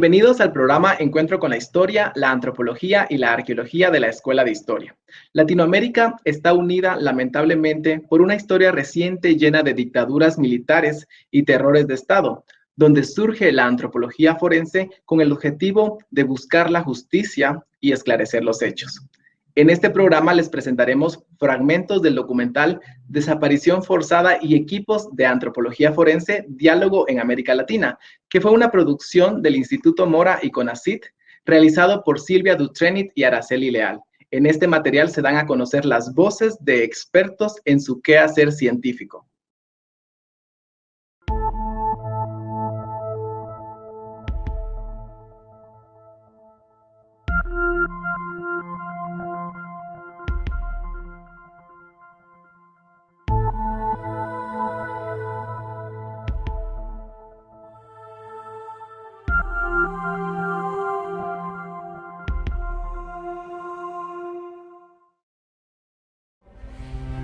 Bienvenidos al programa Encuentro con la Historia, la Antropología y la Arqueología de la Escuela de Historia. Latinoamérica está unida, lamentablemente, por una historia reciente llena de dictaduras militares y terrores de Estado, donde surge la antropología forense con el objetivo de buscar la justicia y esclarecer los hechos. En este programa les presentaremos fragmentos del documental Desaparición forzada y equipos de antropología forense, diálogo en América Latina, que fue una producción del Instituto Mora y CONACYT, realizado por Silvia Dutrenit y Araceli Leal. En este material se dan a conocer las voces de expertos en su quehacer científico.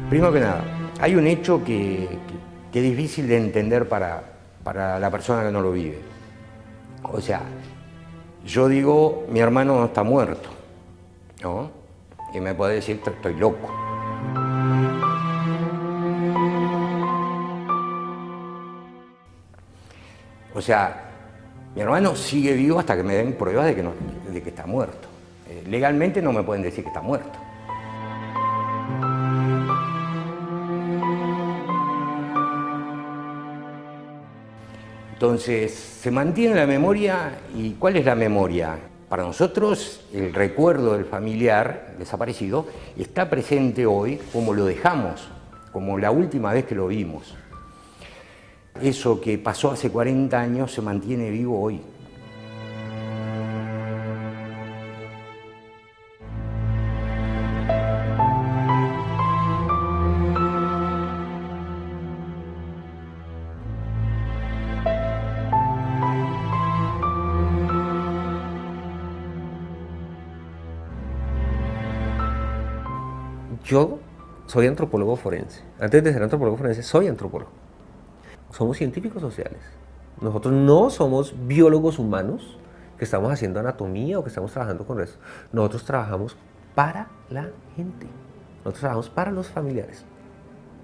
Primero que nada, hay un hecho que es difícil de entender para la persona que no lo vive. O sea, yo digo, mi hermano no está muerto, ¿no? Y me puede decir, estoy loco. O sea, mi hermano sigue vivo hasta que me den pruebas de que está muerto. Legalmente no me pueden decir que está muerto. Entonces, se mantiene la memoria. ¿Y cuál es la memoria? Para nosotros, el recuerdo del familiar desaparecido está presente hoy como lo dejamos, como la última vez que lo vimos. Eso que pasó hace 40 años se mantiene vivo hoy. Yo soy antropólogo forense. Antes de ser antropólogo forense, soy antropólogo. Somos científicos sociales. Nosotros no somos biólogos humanos que estamos haciendo anatomía o que estamos trabajando con eso. Nosotros trabajamos para la gente. Nosotros trabajamos para los familiares.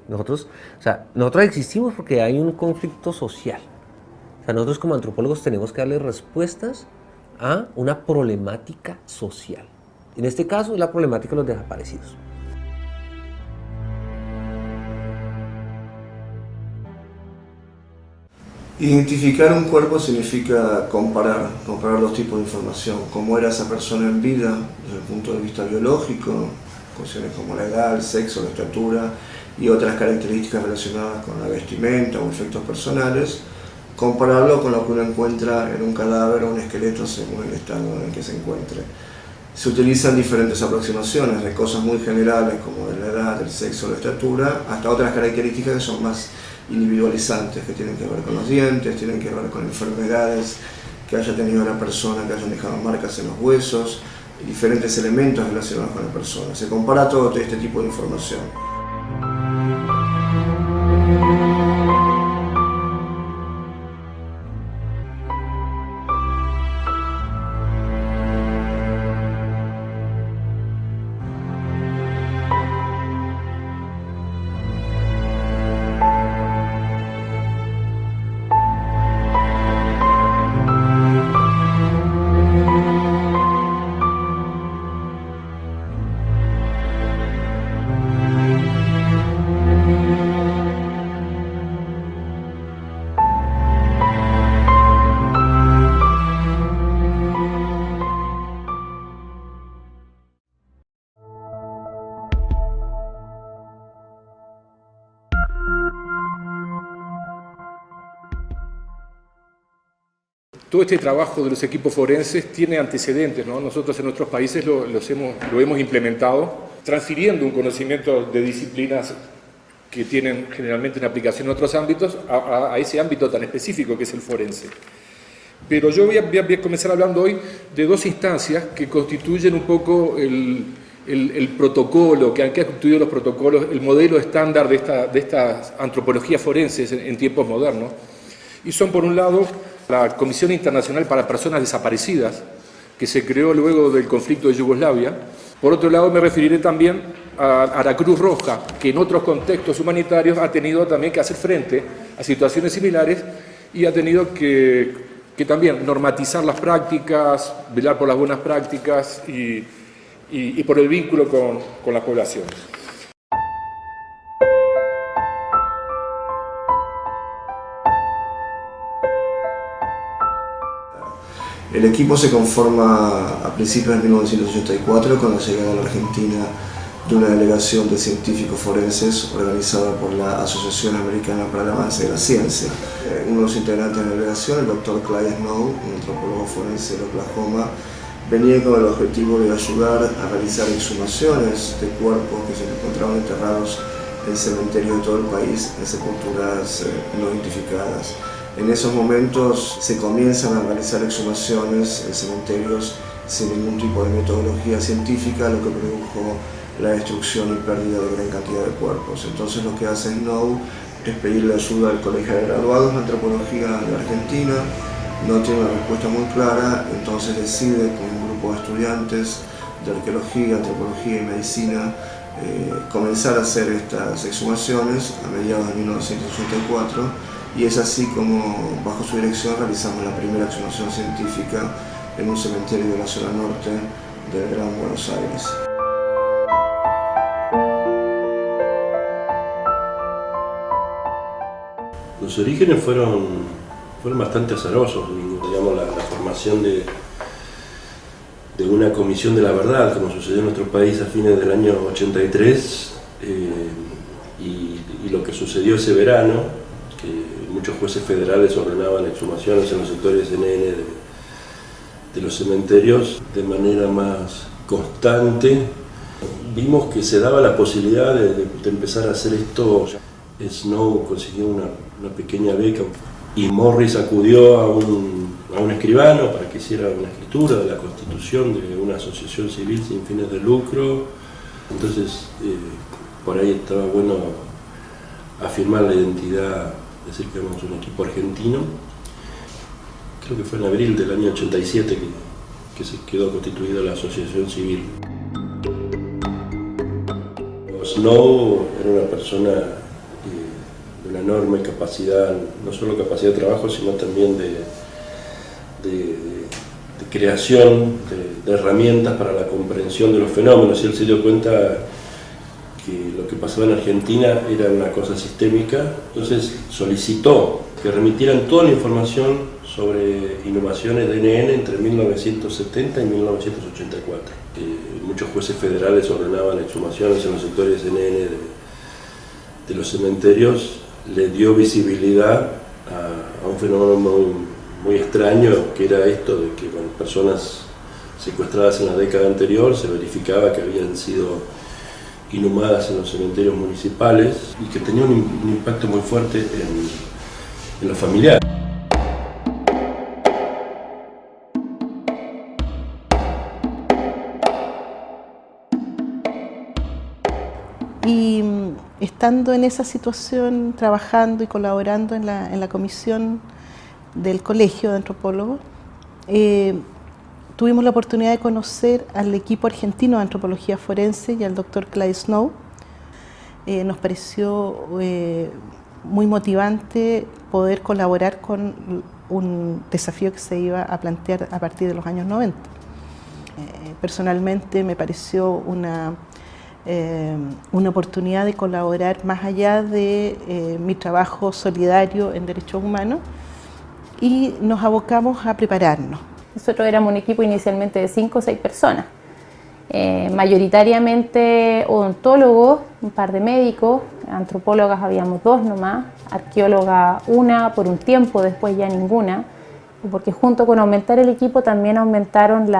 Nosotros existimos porque hay un conflicto social. O sea, nosotros como antropólogos tenemos que darle respuestas a una problemática social. En este caso, es la problemática de los desaparecidos. Identificar un cuerpo significa comparar dos tipos de información, cómo era esa persona en vida desde el punto de vista biológico, cuestiones como la edad, el sexo, la estatura y otras características relacionadas con la vestimenta o efectos personales, compararlo con lo que uno encuentra en un cadáver o un esqueleto según el estado en el que se encuentre. Se utilizan diferentes aproximaciones, de cosas muy generales como de la edad, el sexo, la estatura, hasta otras características que son más individualizantes, que tienen que ver con los dientes, tienen que ver con enfermedades que haya tenido la persona, que hayan dejado marcas en los huesos, y diferentes elementos relacionados con la persona. Se compara todo este tipo de información. Todo este trabajo de los equipos forenses tiene antecedentes, ¿no? Nosotros en nuestros países lo hemos implementado, transfiriendo un conocimiento de disciplinas que tienen generalmente una aplicación en otros ámbitos a ese ámbito tan específico que es el forense. Pero yo voy a comenzar hablando hoy de dos instancias que constituyen un poco el protocolo, que han constituido los protocolos, el modelo estándar de esta antropología forense en tiempos modernos. Y son, por un lado, la Comisión Internacional para Personas Desaparecidas, que se creó luego del conflicto de Yugoslavia. Por otro lado, me referiré también a la Cruz Roja, que en otros contextos humanitarios ha tenido también que hacer frente a situaciones similares y ha tenido que también normatizar las prácticas, velar por las buenas prácticas y por el vínculo con las poblaciones. El equipo se conforma a principios de 1984 con la llegada a la Argentina de una delegación de científicos forenses organizada por la Asociación Americana para el Avance de la Ciencia. Uno de los integrantes de la delegación, el Dr. Clyde Snow, un antropólogo forense de Oklahoma, venía con el objetivo de ayudar a realizar exhumaciones de cuerpos que se encontraban enterrados en cementerios de todo el país, en sepulturas no identificadas. En esos momentos se comienzan a realizar exhumaciones en cementerios sin ningún tipo de metodología científica, lo que produjo la destrucción y pérdida de gran cantidad de cuerpos. Entonces lo que hace Snow es pedirle ayuda al Colegio de Graduados de Antropología de Argentina. No tiene una respuesta muy clara, entonces decide con un grupo de estudiantes de arqueología, antropología y medicina comenzar a hacer estas exhumaciones a mediados de 1984. Y es así como, bajo su dirección, realizamos la primera exhumación científica en un cementerio de la zona norte del Gran Buenos Aires. Los orígenes fueron bastante azarosos, digamos, la formación de una comisión de la verdad, como sucedió en nuestro país a fines del año 83, y lo que sucedió ese verano, que muchos jueces federales ordenaban exhumaciones en los sectores NN de los cementerios de manera más constante. Vimos que se daba la posibilidad de empezar a hacer esto. Snow consiguió una pequeña beca y Morris acudió a un escribano para que hiciera una escritura de la constitución de una asociación civil sin fines de lucro. Entonces, por ahí estaba bueno afirmar la identidad, decir que éramos un equipo argentino. Creo que fue en abril del año 87 que se quedó constituida la asociación civil. Snow era una persona de una enorme capacidad, no solo capacidad de trabajo, sino también de creación de herramientas para la comprensión de los fenómenos. Y él se dio cuenta que lo que pasaba en Argentina era una cosa sistémica, entonces solicitó que remitieran toda la información sobre inhumaciones de NN entre 1970 y 1984. Muchos jueces federales ordenaban exhumaciones en los sectores NN de los cementerios. Le dio visibilidad a un fenómeno muy extraño, que era esto de que con personas secuestradas en la década anterior se verificaba que habían sido inhumadas en los cementerios municipales y que tenía un impacto muy fuerte en los familiares. Y estando en esa situación, trabajando y colaborando en la comisión del Colegio de Antropólogos, tuvimos la oportunidad de conocer al equipo argentino de antropología forense y al Dr. Clyde Snow. Nos pareció muy motivante poder colaborar con un desafío que se iba a plantear a partir de los años 90. Personalmente me pareció una oportunidad de colaborar más allá de mi trabajo solidario en derechos humanos, y nos abocamos a prepararnos. Nosotros éramos un equipo inicialmente de 5 o 6 personas, mayoritariamente odontólogos, un par de médicos, antropólogas habíamos 2 nomás, arqueóloga 1 por un tiempo, después ya ninguna, porque junto con aumentar el equipo también aumentaron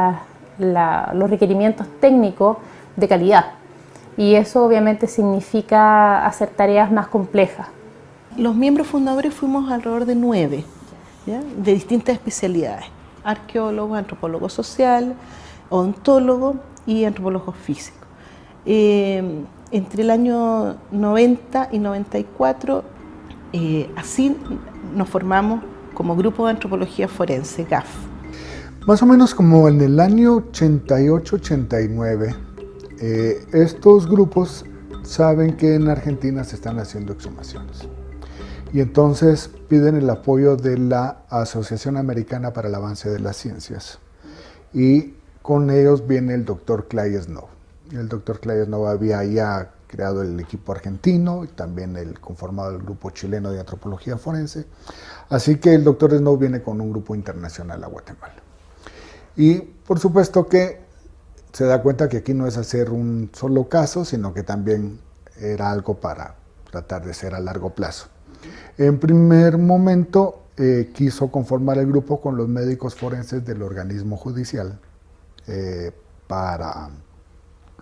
los requerimientos técnicos de calidad, y eso obviamente significa hacer tareas más complejas. Los miembros fundadores fuimos alrededor de 9, ¿ya? De distintas especialidades: arqueólogo, antropólogo social, odontólogo y antropólogo físico. Entre el año 90 y 94, así nos formamos como Grupo de Antropología Forense, GAF. Más o menos como en el año 88-89, estos grupos saben que en Argentina se están haciendo exhumaciones. Y entonces piden el apoyo de la Asociación Americana para el Avance de las Ciencias. Y con ellos viene el doctor Clay Snow. El doctor Clay Snow había ya creado el equipo argentino y también conformado el grupo chileno de antropología forense. Así que el doctor Snow viene con un grupo internacional a Guatemala. Y por supuesto que se da cuenta que aquí no es hacer un solo caso, sino que también era algo para tratar de ser a largo plazo. En primer momento quiso conformar el grupo con los médicos forenses del organismo judicial para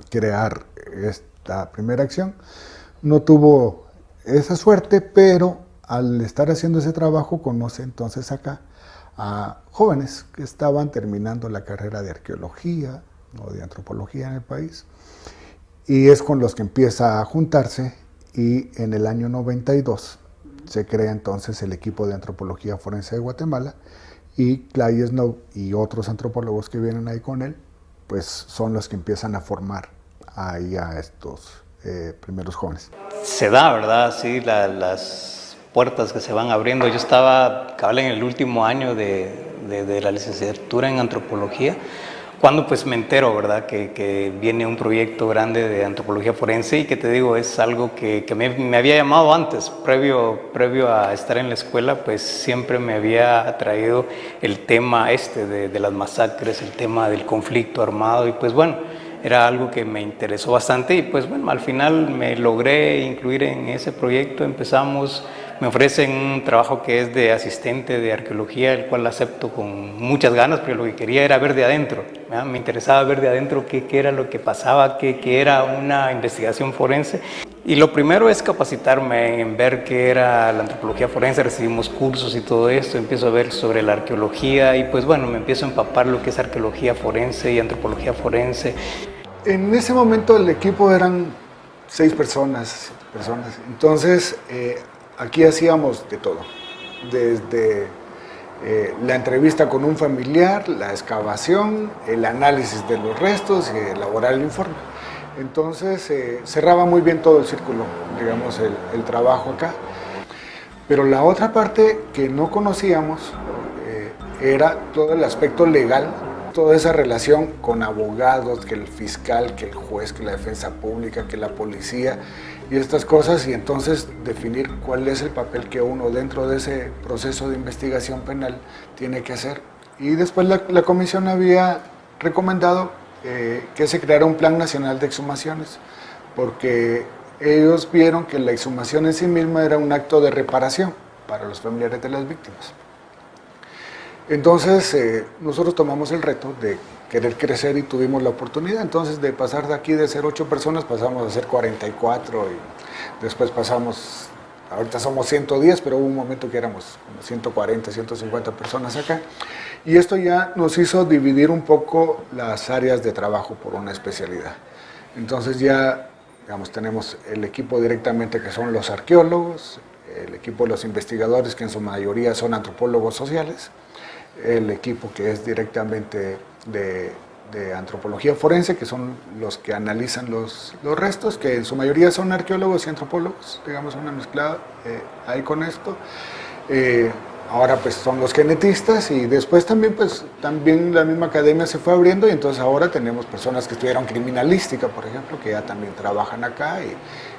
crear esta primera acción. No tuvo esa suerte, pero al estar haciendo ese trabajo conoce entonces acá a jóvenes que estaban terminando la carrera de arqueología o de antropología en el país, y es con los que empieza a juntarse, y en el año 92 se crea entonces el equipo de antropología forense de Guatemala, y Clay Snow y otros antropólogos que vienen ahí con él, pues son los que empiezan a formar ahí a estos primeros jóvenes. Se da, ¿verdad? Sí, las puertas que se van abriendo. Yo estaba cabal en el último año de la licenciatura en antropología, cuando pues me entero, ¿verdad?, que viene un proyecto grande de antropología forense, y que te digo, es algo que me había llamado antes, previo a estar en la escuela, pues siempre me había atraído el tema de las masacres, el tema del conflicto armado, y pues bueno, era algo que me interesó bastante, y pues bueno, al final me logré incluir en ese proyecto. Me ofrecen un trabajo que es de asistente de arqueología, el cual acepto con muchas ganas, porque lo que quería era ver de adentro, ¿verdad? Me interesaba ver de adentro qué era lo que pasaba, qué era una investigación forense. Y lo primero es capacitarme en ver qué era la antropología forense. Recibimos cursos y todo esto, empiezo a ver sobre la arqueología, y pues bueno, me empiezo a empapar lo que es arqueología forense y antropología forense. En ese momento el equipo eran 6 personas. Entonces, aquí hacíamos de todo, desde la entrevista con un familiar, la excavación, el análisis de los restos y elaborar el informe. Entonces cerraba muy bien todo el círculo, digamos, el trabajo acá. Pero la otra parte que no conocíamos era todo el aspecto legal, toda esa relación con abogados, que el fiscal, que el juez, que la defensa pública, que la policía y estas cosas, y entonces definir cuál es el papel que uno dentro de ese proceso de investigación penal tiene que hacer. Y después la comisión había recomendado que se creara un plan nacional de exhumaciones, porque ellos vieron que la exhumación en sí misma era un acto de reparación para los familiares de las víctimas. Entonces nosotros tomamos el reto de querer crecer y tuvimos la oportunidad entonces de pasar de aquí de ser 8 personas, pasamos a ser 44, y después pasamos, ahorita somos 110, pero hubo un momento que éramos como 140, 150 personas acá. Y esto ya nos hizo dividir un poco las áreas de trabajo por una especialidad. Entonces ya, digamos, tenemos el equipo directamente que son los arqueólogos, el equipo de los investigadores que en su mayoría son antropólogos sociales, el equipo que es directamente de antropología forense, que son los que analizan los restos, que en su mayoría son arqueólogos y antropólogos, digamos una mezclada ahí con esto. Ahora pues son los genetistas, y después también la misma academia se fue abriendo, y entonces ahora tenemos personas que estudiaron criminalística, por ejemplo, que ya también trabajan acá,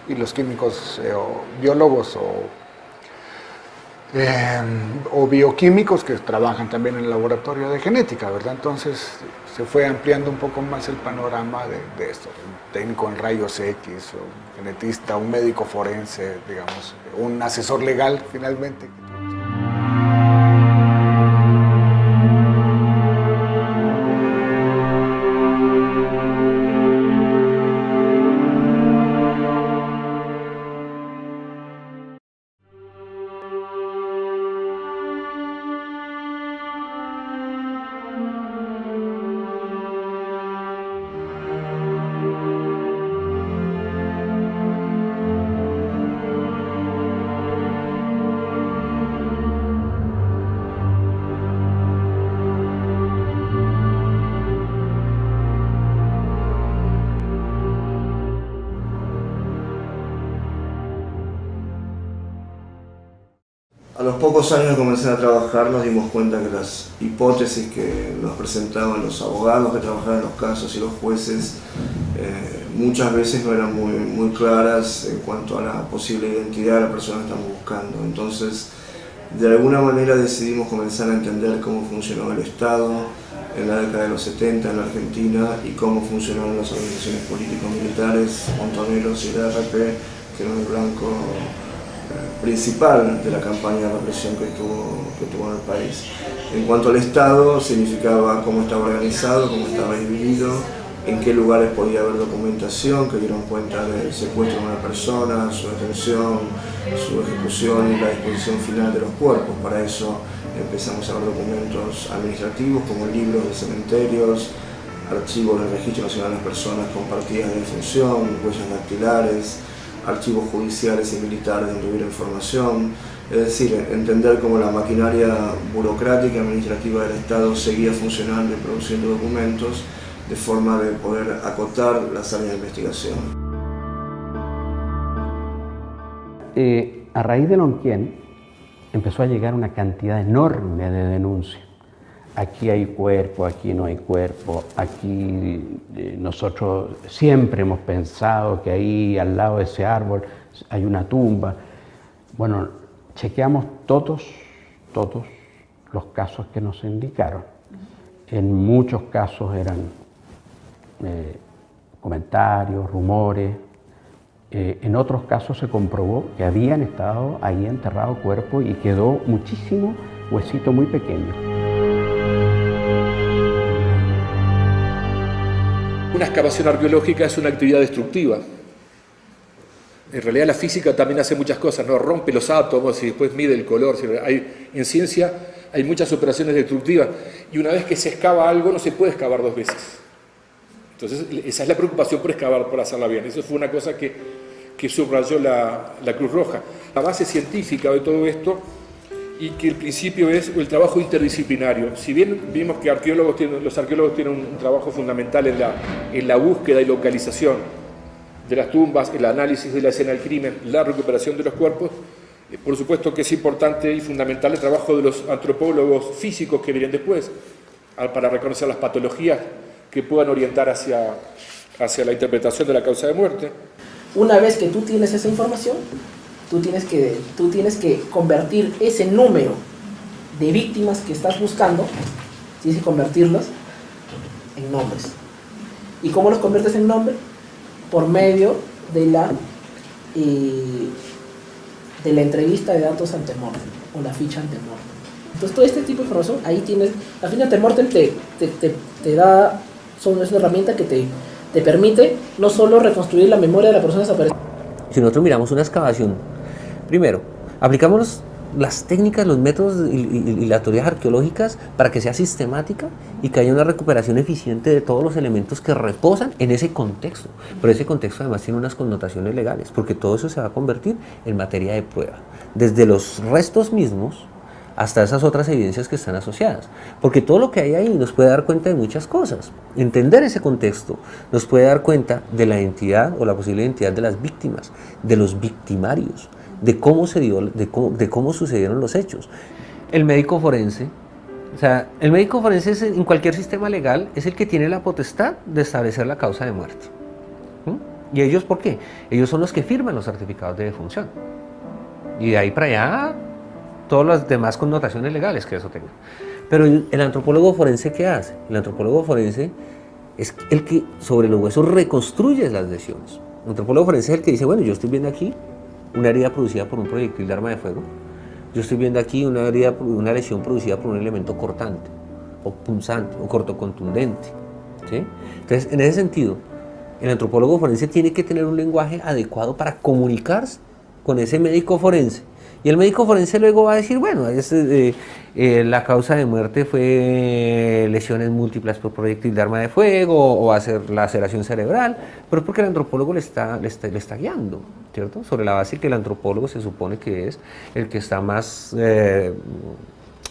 y los químicos o biólogos o bioquímicos que trabajan también en el laboratorio de genética, ¿verdad? Entonces se fue ampliando un poco más el panorama de esto, un técnico en rayos X, un genetista, un médico forense, digamos, un asesor legal finalmente. A los pocos años de comenzar a trabajar nos dimos cuenta que las hipótesis que nos presentaban los abogados que trabajaban en los casos y los jueces muchas veces no eran muy claras en cuanto a la posible identidad de la persona que estamos buscando. Entonces, de alguna manera decidimos comenzar a entender cómo funcionó el Estado en la década de los 70 en la Argentina y cómo funcionaron las organizaciones político-militares, Montoneros y el RP, que era el blanco principal de la campaña de represión que tuvo en el país. En cuanto al Estado, significaba cómo estaba organizado, cómo estaba dividido, en qué lugares podía haber documentación que dieron cuenta del secuestro de una persona, su detención, su ejecución y la disposición final de los cuerpos. Para eso empezamos a ver documentos administrativos como libros de cementerios, archivos del Registro Nacional de Personas con partidas de defunción, huellas dactilares, archivos judiciales y militares donde hubiera información, es decir, entender cómo la maquinaria burocrática y administrativa del Estado seguía funcionando y produciendo documentos de forma de poder acotar las áreas de investigación. A raíz de Lonquien empezó a llegar una cantidad enorme de denuncias. Aquí hay cuerpo, aquí no hay cuerpo, aquí nosotros siempre hemos pensado que ahí al lado de ese árbol hay una tumba. Bueno, chequeamos todos los casos que nos indicaron. En muchos casos eran comentarios, rumores. En otros casos se comprobó que habían estado ahí enterrados cuerpos y quedó muchísimo huesito muy pequeño. Una excavación arqueológica es una actividad destructiva. En realidad la física también hace muchas cosas, ¿no? Rompe los átomos y después mide el color. En ciencia hay muchas operaciones destructivas y una vez que se excava algo no se puede excavar dos veces. Entonces esa es la preocupación por excavar, por hacerla bien. Eso fue una cosa que subrayó la Cruz Roja. La base científica de todo esto y que el principio es el trabajo interdisciplinario. Si bien vimos que los arqueólogos tienen un trabajo fundamental en la búsqueda y localización de las tumbas, el análisis de la escena del crimen, la recuperación de los cuerpos, por supuesto que es importante y fundamental el trabajo de los antropólogos físicos que vienen después, para reconocer las patologías que puedan orientar hacia la interpretación de la causa de muerte. Una vez que tú tienes esa información, tú tienes que convertir ese número de víctimas que estás buscando, tienes que convertirlos en nombres. ¿Y cómo los conviertes en nombres? Por medio de la entrevista de datos antemortem o la ficha antemortem. Entonces todo este tipo de información, ahí tienes, la ficha antemortem te da, es una herramienta que te permite no solo reconstruir la memoria de la persona desaparecida. Si nosotros miramos una excavación, primero, aplicamos las técnicas, los métodos y las teorías arqueológicas para que sea sistemática y que haya una recuperación eficiente de todos los elementos que reposan en ese contexto. Pero ese contexto además tiene unas connotaciones legales, porque todo eso se va a convertir en materia de prueba, desde los restos mismos hasta esas otras evidencias que están asociadas, porque todo lo que hay ahí nos puede dar cuenta de muchas cosas. Entender ese contexto nos puede dar cuenta de la identidad o la posible identidad de las víctimas, de los victimarios, de cómo se dio, de cómo sucedieron los hechos. El médico forense, en cualquier sistema legal es el que tiene la potestad de establecer la causa de muerte. ¿Y ellos por qué? Ellos son los que firman los certificados de defunción. Y de ahí para allá todas las demás connotaciones legales que eso tenga. Pero el antropólogo forense, ¿qué hace? El antropólogo forense es el que sobre los huesos reconstruye las lesiones. El antropólogo forense es el que dice, bueno, yo estoy viendo aquí una herida producida por un proyectil de arma de fuego, yo estoy viendo aquí una lesión producida por un elemento cortante, o punzante, o cortocontundente, ¿sí? Entonces, en ese sentido, el antropólogo forense tiene que tener un lenguaje adecuado para comunicarse con ese médico forense. Y el médico forense luego va a decir, bueno, la causa de muerte fue lesiones múltiples por proyectil de arma de fuego o va a ser laceración cerebral, pero es porque el antropólogo le está guiando, ¿cierto? Sobre la base que el antropólogo se supone que es el que está más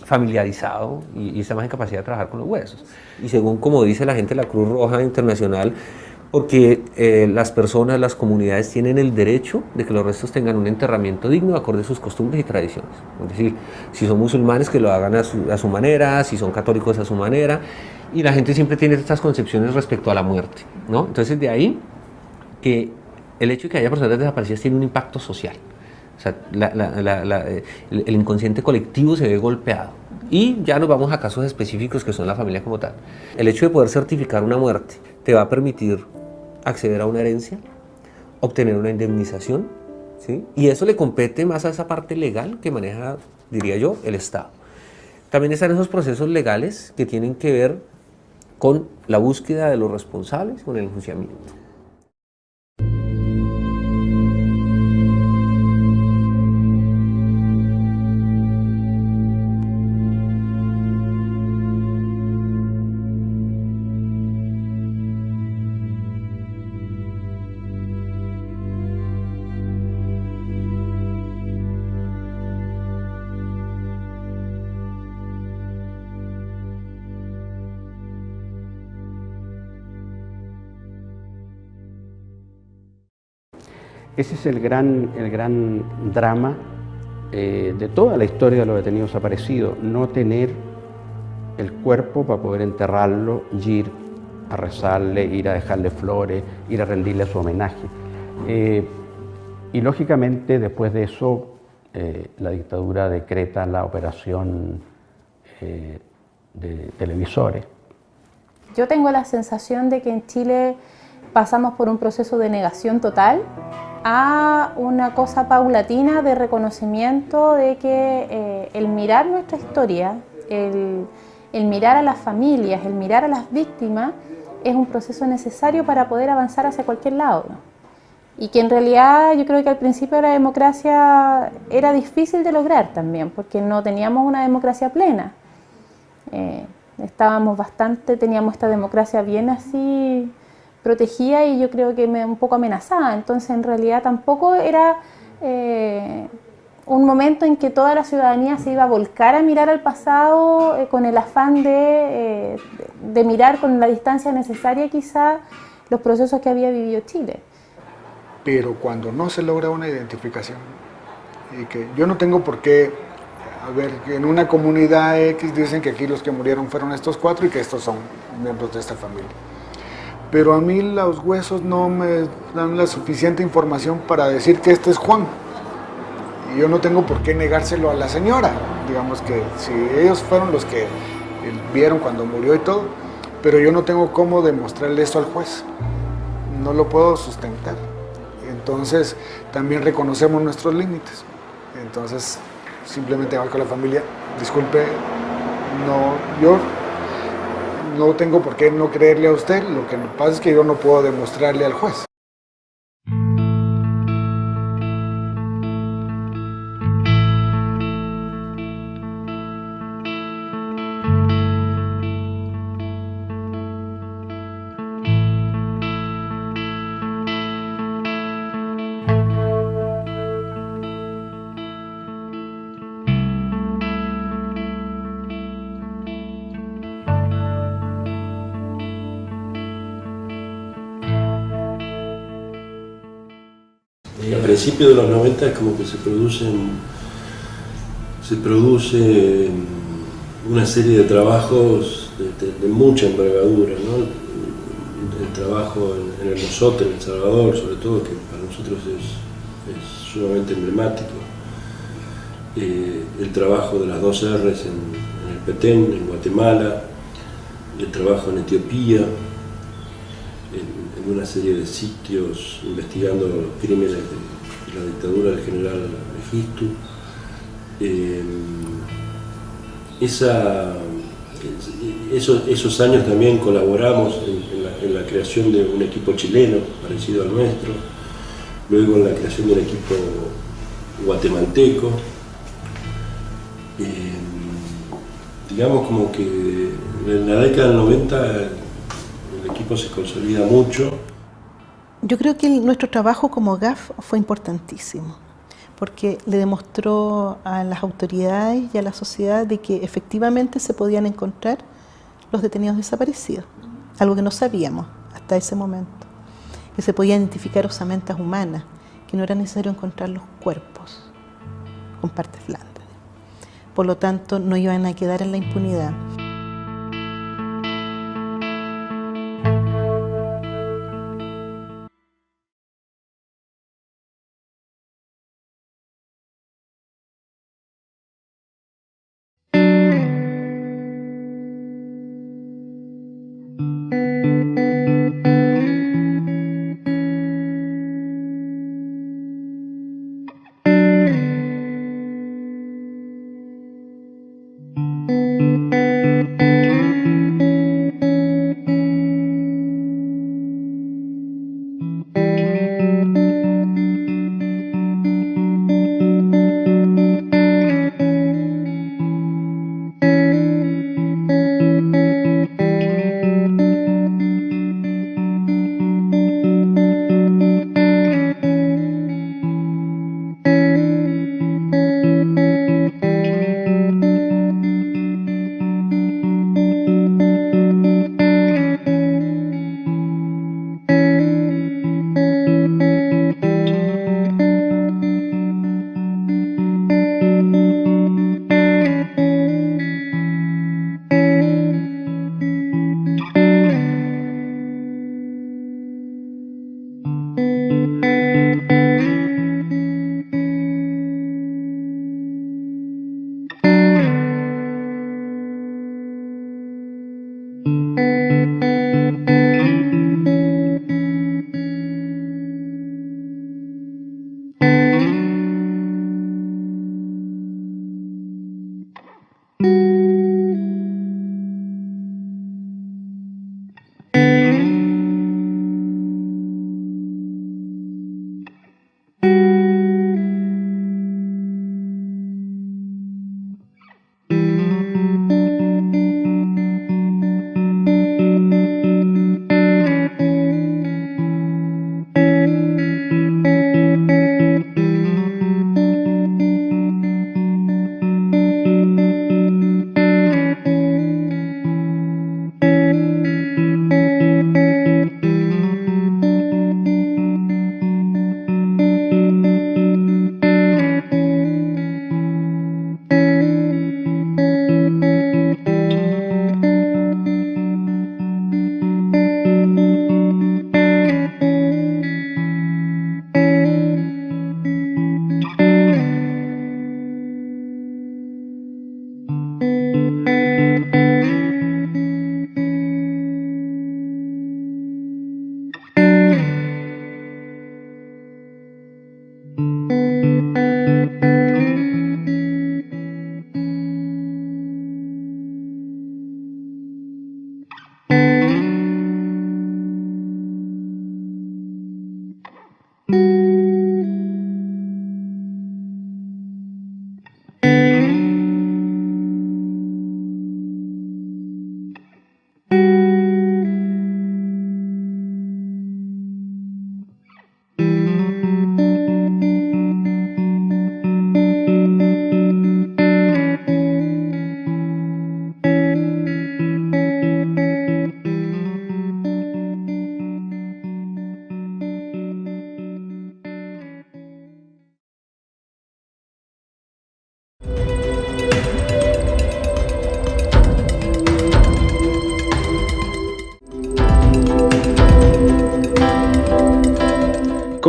familiarizado y está más en capacidad de trabajar con los huesos. Y según como dice la gente de la Cruz Roja Internacional, porque las personas, las comunidades tienen el derecho de que los restos tengan un enterramiento digno acorde a sus costumbres y tradiciones. Es decir, si son musulmanes que lo hagan a su manera, si son católicos a su manera, y la gente siempre tiene estas concepciones respecto a la muerte, ¿no? Entonces de ahí que el hecho de que haya personas desaparecidas tiene un impacto social. O sea, el inconsciente colectivo se ve golpeado. Y ya nos vamos a casos específicos que son la familia como tal. El hecho de poder certificar una muerte te va a permitir acceder a una herencia, obtener una indemnización, ¿sí? Y eso le compete más a esa parte legal que maneja, diría yo, el Estado. También están esos procesos legales que tienen que ver con la búsqueda de los responsables, con el enjuiciamiento. Ese es el gran drama de toda la historia de los detenidos desaparecidos, no tener el cuerpo para poder enterrarlo, ir a rezarle, ir a dejarle flores, ir a rendirle su homenaje. Y lógicamente después de eso la dictadura decreta la operación de televisores. Yo tengo la sensación de que en Chile pasamos por un proceso de negación total a una cosa paulatina de reconocimiento de que el mirar nuestra historia, el mirar a las familias, el mirar a las víctimas es un proceso necesario para poder avanzar hacia cualquier lado, ¿no? Y que en realidad yo creo que al principio de la democracia era difícil de lograr también, porque no teníamos una democracia plena. Teníamos esta democracia bien así protegida y yo creo que un poco amenazada. Entonces en realidad tampoco era un momento en que toda la ciudadanía se iba a volcar a mirar al pasado con el afán de mirar con la distancia necesaria quizá los procesos que había vivido Chile. Pero cuando no se logra una identificación, y que yo no tengo por qué, a ver, que en una comunidad X dicen que aquí los que murieron fueron estos 4 y que estos son miembros de esta familia. Pero a mí los huesos no me dan la suficiente información para decir que este es Juan. Y yo no tengo por qué negárselo a la señora. Digamos que si ellos fueron los que vieron cuando murió y todo, pero yo no tengo cómo demostrarle eso al juez. No lo puedo sustentar. Entonces también reconocemos nuestros límites. Entonces simplemente voy con la familia, disculpe, yo no tengo por qué no creerle a usted, lo que pasa es que yo no puedo demostrarle al juez. A principios de los 90 es como que se produce una serie de trabajos de mucha envergadura, ¿no? El trabajo en el Mozote, en El Salvador, sobre todo, que para nosotros es sumamente emblemático. El trabajo de las 2 R's en el Petén, en Guatemala, el trabajo en Etiopía, en una serie de sitios investigando los crímenes de la dictadura del general Mengistu. Esos años también colaboramos en la creación de un equipo chileno parecido al nuestro, luego en la creación de un equipo guatemalteco. Digamos como que en la década del 90 el equipo se consolida mucho. Yo creo que nuestro trabajo como GAF fue importantísimo, porque le demostró a las autoridades y a la sociedad de que efectivamente se podían encontrar los detenidos desaparecidos, algo que no sabíamos hasta ese momento. que se podían identificar osamentas humanas, que no era necesario encontrar los cuerpos con partes blandas. Por lo tanto, no iban a quedar en la impunidad.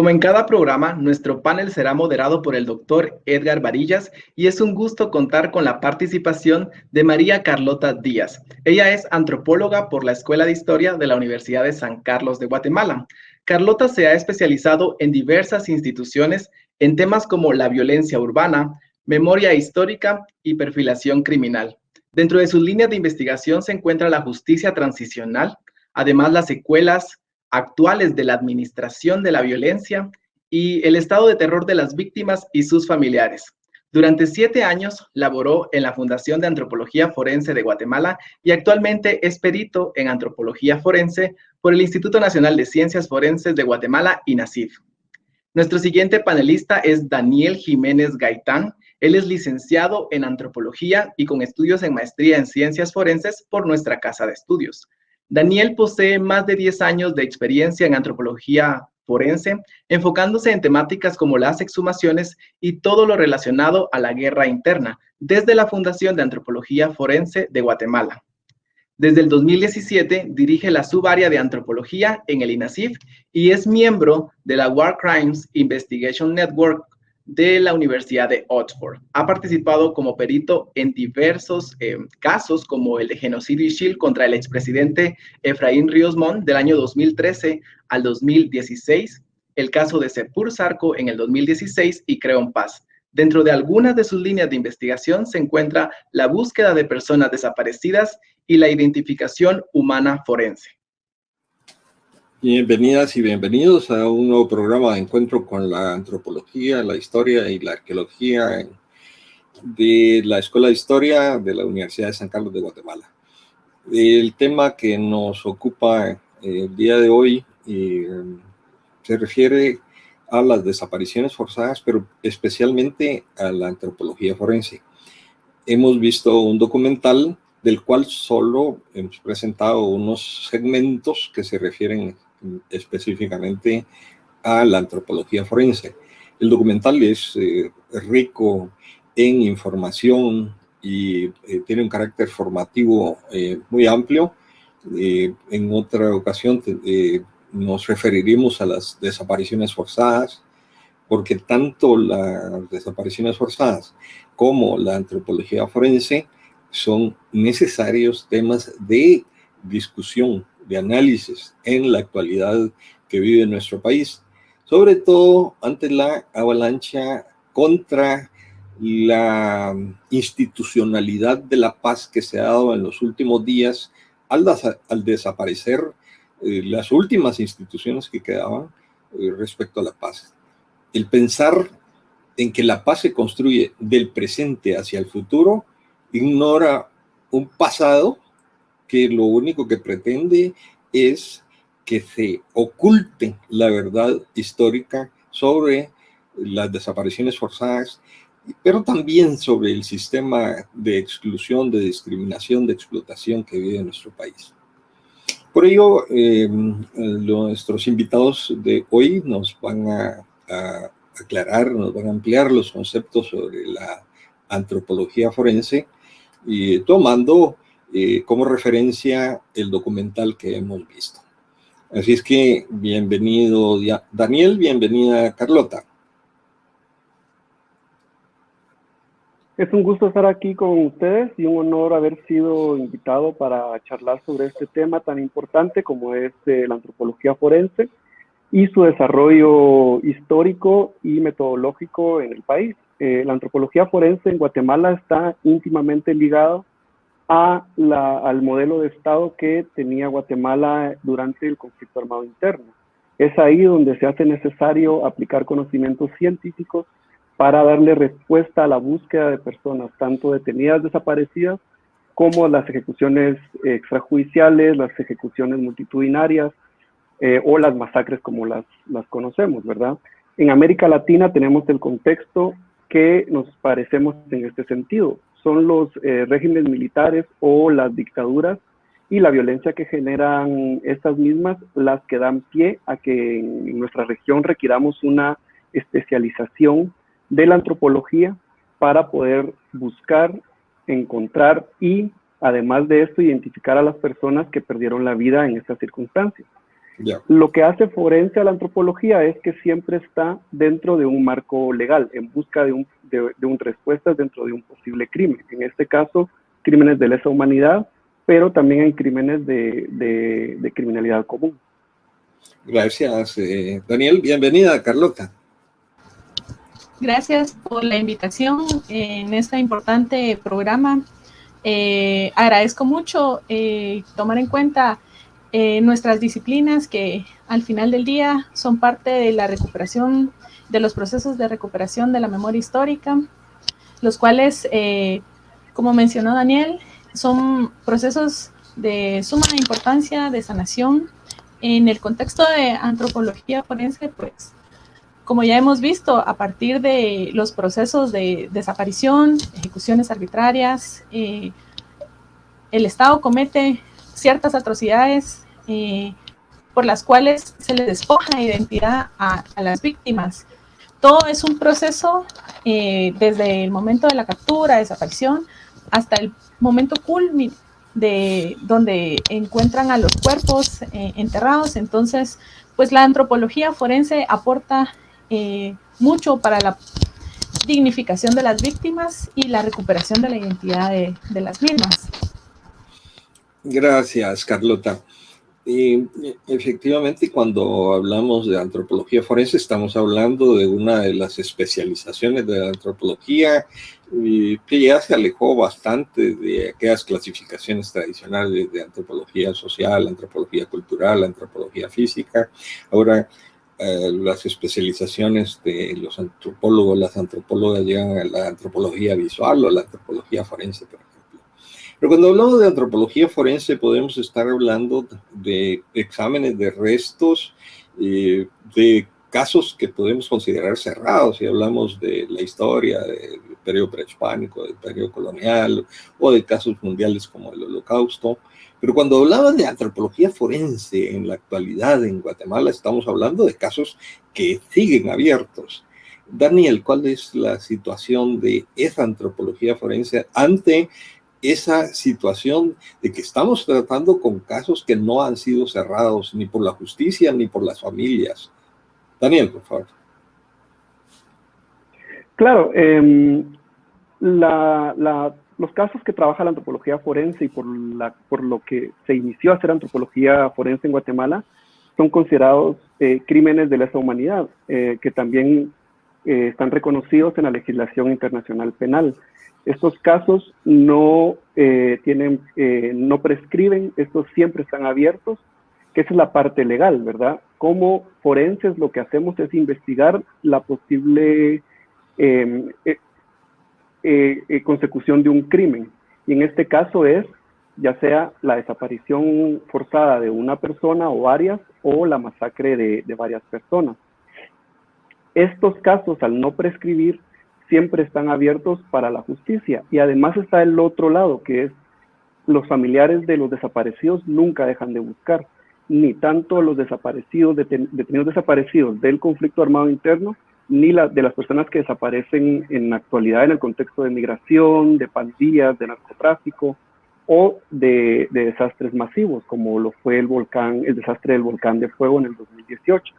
Como en cada programa, nuestro panel será moderado por el doctor Edgar Varillas y es un gusto contar con la participación de María Carlota Díaz. Ella es antropóloga por la Escuela de Historia de la Universidad de San Carlos de Guatemala. Carlota se ha especializado en diversas instituciones en temas como la violencia urbana, memoria histórica y perfilación criminal. Dentro de sus líneas de investigación se encuentra la justicia transicional, además las secuelas actuales de la administración de la violencia y el estado de terror de las víctimas y sus familiares. Durante 7 años laboró en la Fundación de Antropología Forense de Guatemala y actualmente es perito en Antropología Forense por el Instituto Nacional de Ciencias Forenses de Guatemala, INACIF. Nuestro siguiente panelista es Daniel Jiménez Gaitán. Él es licenciado en Antropología y con estudios en Maestría en Ciencias Forenses por nuestra Casa de Estudios. Daniel posee más de 10 años de experiencia en antropología forense, enfocándose en temáticas como las exhumaciones y todo lo relacionado a la guerra interna, desde la Fundación de Antropología Forense de Guatemala. Desde el 2017 dirige la subárea de antropología en el INASIF y es miembro de la War Crimes Investigation Network de la Universidad de Oxford. Ha participado como perito en diversos casos, como el de genocidio y Shield contra el expresidente Efraín Ríos Montt del año 2013 al 2016, el caso de Sepur Sarco en el 2016 y Creón Paz. Dentro de algunas de sus líneas de investigación se encuentra la búsqueda de personas desaparecidas y la identificación humana forense. Bienvenidas y bienvenidos a un nuevo programa de encuentro con la antropología, la historia y la arqueología de la Escuela de Historia de la Universidad de San Carlos de Guatemala. El tema que nos ocupa el día de hoy se refiere a las desapariciones forzadas, pero especialmente a la antropología forense. Hemos visto un documental del cual solo hemos presentado unos segmentos que se refieren específicamente a la antropología forense. El documental es rico en información y tiene un carácter formativo muy amplio. En otra ocasión nos referiremos a las desapariciones forzadas, porque tanto las desapariciones forzadas como la antropología forense son necesarios temas de discusión, de análisis en la actualidad que vive nuestro país, sobre todo ante la avalancha contra la institucionalidad de la paz que se ha dado en los últimos días al desaparecer las últimas instituciones que quedaban respecto a la paz. El pensar en que la paz se construye del presente hacia el futuro ignora un pasado que lo único que pretende es que se oculte la verdad histórica sobre las desapariciones forzadas, pero también sobre el sistema de exclusión, de discriminación, de explotación que vive nuestro país. Por ello, nuestros invitados de hoy nos van a aclarar, nos van a ampliar los conceptos sobre la antropología forense, y tomando como referencia el documental que hemos visto. Así es que bienvenido Daniel, bienvenida Carlota. Es un gusto estar aquí con ustedes y un honor haber sido invitado para charlar sobre este tema tan importante como es la antropología forense y su desarrollo histórico y metodológico en el país. La antropología forense en Guatemala está íntimamente ligada al modelo de Estado que tenía Guatemala durante el conflicto armado interno. Es ahí donde se hace necesario aplicar conocimientos científicos para darle respuesta a la búsqueda de personas, tanto detenidas, desaparecidas, como las ejecuciones extrajudiciales, las ejecuciones multitudinarias o las masacres como las conocemos, ¿verdad? En América Latina tenemos el contexto que nos parecemos en este sentido. Son los regímenes militares o las dictaduras y la violencia que generan estas mismas las que dan pie a que en nuestra región requiramos una especialización de la antropología para poder buscar, encontrar y, además de esto, identificar a las personas que perdieron la vida en estas circunstancias. Yeah. Lo que hace forense a la antropología es que siempre está dentro de un marco legal, en busca de un respuestas dentro de un posible crimen. En este caso, crímenes de lesa humanidad, pero también hay crímenes de criminalidad común. Gracias, Daniel. Bienvenida, Carlota. Gracias por la invitación en este importante programa. Agradezco mucho tomar en cuenta nuestras disciplinas que al final del día son parte de la recuperación, de los procesos de recuperación de la memoria histórica, los cuales, como mencionó Daniel, son procesos de suma importancia, de sanación. En el contexto de antropología forense, pues, como ya hemos visto, a partir de los procesos de desaparición, ejecuciones arbitrarias, el Estado comete ciertas atrocidades por las cuales se les despoja de identidad a las víctimas. Todo es un proceso desde el momento de la captura, desaparición, hasta el momento culminante de donde encuentran a los cuerpos enterrados. Entonces, pues la antropología forense aporta mucho para la dignificación de las víctimas y la recuperación de la identidad de las mismas. Gracias, Carlota. Efectivamente, cuando hablamos de antropología forense, estamos hablando de una de las especializaciones de la antropología que ya se alejó bastante de aquellas clasificaciones tradicionales de antropología social, antropología cultural, antropología física. Ahora, las especializaciones de los antropólogos, las antropólogas llegan a la antropología visual o la antropología forense, por ejemplo. Pero cuando hablamos de antropología forense podemos estar hablando de exámenes de restos, de casos que podemos considerar cerrados, si hablamos de la historia del periodo prehispánico, del periodo colonial, o de casos mundiales como el Holocausto. Pero cuando hablamos de antropología forense en la actualidad en Guatemala, estamos hablando de casos que siguen abiertos. Daniel, ¿cuál es la situación de esa antropología forense ante esa situación de que estamos tratando con casos que no han sido cerrados ni por la justicia ni por las familias? Daniel, por favor. Claro, los casos que trabaja la antropología forense y por lo que se inició a hacer antropología forense en Guatemala son considerados crímenes de lesa humanidad, que también están reconocidos en la legislación internacional penal. Estos casos no prescriben, estos siempre están abiertos, que esa es la parte legal, ¿verdad? Como forenses lo que hacemos es investigar la posible consecución de un crimen. Y en este caso es ya sea la desaparición forzada de una persona o varias, o la masacre de varias personas. Estos casos, al no prescribir, siempre están abiertos para la justicia. Y además está el otro lado, que es los familiares de los desaparecidos nunca dejan de buscar, ni tanto los desaparecidos, detenidos desaparecidos del conflicto armado interno, ni de las personas que desaparecen en la actualidad en el contexto de migración, de pandillas, de narcotráfico o de desastres masivos, como lo fue el desastre del volcán de fuego en el 2018.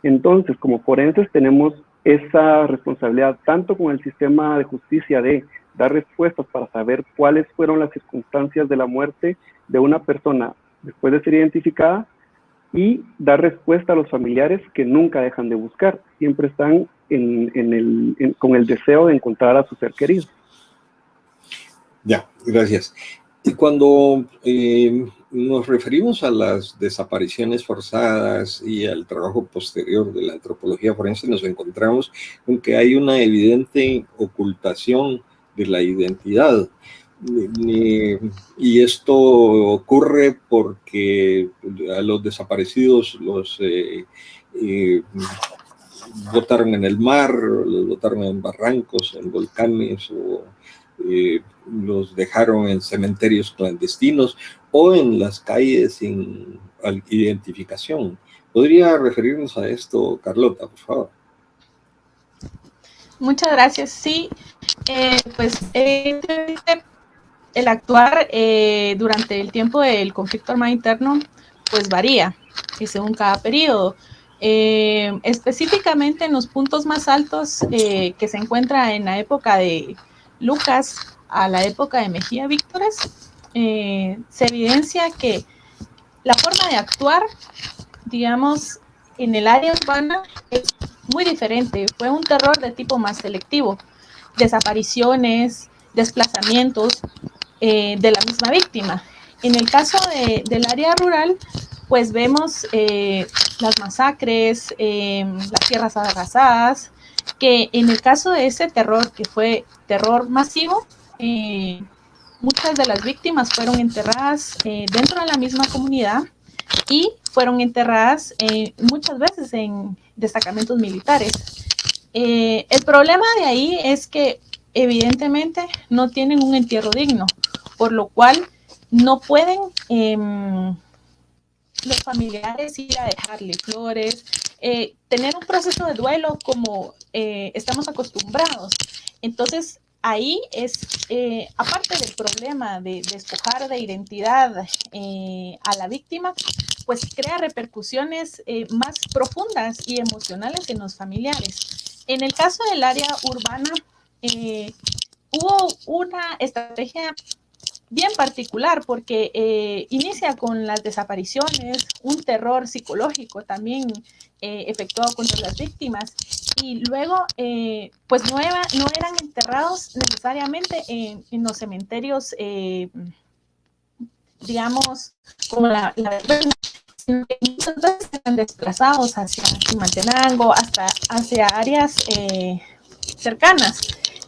Entonces, como forenses tenemos esa responsabilidad tanto con el sistema de justicia de dar respuestas para saber cuáles fueron las circunstancias de la muerte de una persona después de ser identificada, y dar respuesta a los familiares que nunca dejan de buscar, siempre están con el deseo de encontrar a su ser querido. Ya, gracias. Y cuando nos referimos a las desapariciones forzadas y al trabajo posterior de la antropología forense, nos encontramos con que hay una evidente ocultación de la identidad. Y esto ocurre porque a los desaparecidos los botaron en el mar, los botaron en barrancos, en volcanes, o los dejaron en cementerios clandestinos o en las calles sin identificación. ¿Podría referirnos a esto, Carlota, por favor? Muchas gracias. Sí, el actuar durante el tiempo del conflicto armado interno pues varía según cada periodo. Específicamente en los puntos más altos que se encuentra en la época de Lucas a la época de Mejía Víctores, se evidencia que la forma de actuar, digamos, en el área urbana es muy diferente. Fue un terror de tipo más selectivo, desapariciones, desplazamientos de la misma víctima. En el caso del área rural, pues vemos las masacres, las tierras arrasadas, que en el caso de ese terror, que fue terror masivo, muchas de las víctimas fueron enterradas dentro de la misma comunidad y fueron enterradas muchas veces en destacamentos militares. El problema de ahí es que evidentemente no tienen un entierro digno, por lo cual no pueden los familiares ir a dejarle flores, tener un proceso de duelo como estamos acostumbrados. Entonces, ahí es, aparte del problema de despojar de identidad a la víctima, pues crea repercusiones más profundas y emocionales en los familiares. En el caso del área urbana, hubo una estrategia bien particular porque inicia con las desapariciones, un terror psicológico también efectuado contra las víctimas, y luego pues no eran enterrados necesariamente en los cementerios, digamos, como la verbena, sino que muchas veces eran desplazados hacia Chimaltenango, hasta hacia áreas cercanas.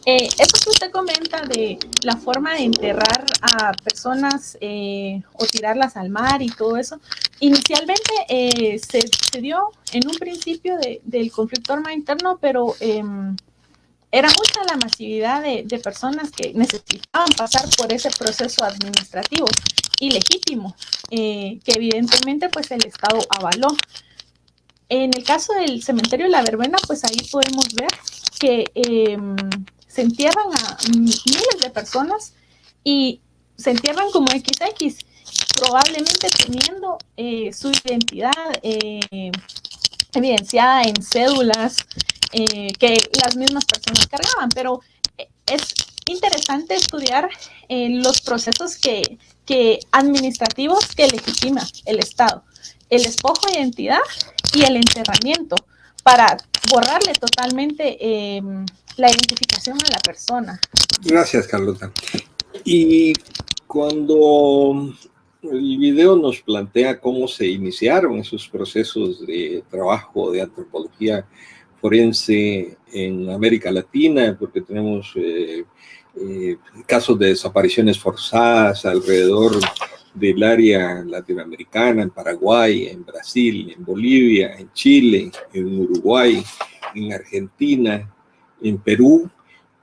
Eso que usted comenta de la forma de enterrar a personas o tirarlas al mar y todo eso, inicialmente se dio en un principio del conflicto armado interno, pero era mucha la masividad de personas que necesitaban pasar por ese proceso administrativo y legítimo, que evidentemente pues el Estado avaló. En el caso del cementerio de la Verbena, pues ahí podemos ver que se entierran a miles de personas y se entierran como XX, probablemente teniendo su identidad evidenciada en cédulas que las mismas personas cargaban, pero es interesante estudiar los procesos que administrativos que legitima el Estado, el despojo de identidad y el enterramiento, para borrarle totalmente la identificación a la persona. Gracias, Carlota. Y cuando el video nos plantea cómo se iniciaron esos procesos de trabajo de antropología forense en América Latina, porque tenemos casos de desapariciones forzadas alrededor del área latinoamericana, en Paraguay, en Brasil, en Bolivia, en Chile, en Uruguay, en Argentina, en Perú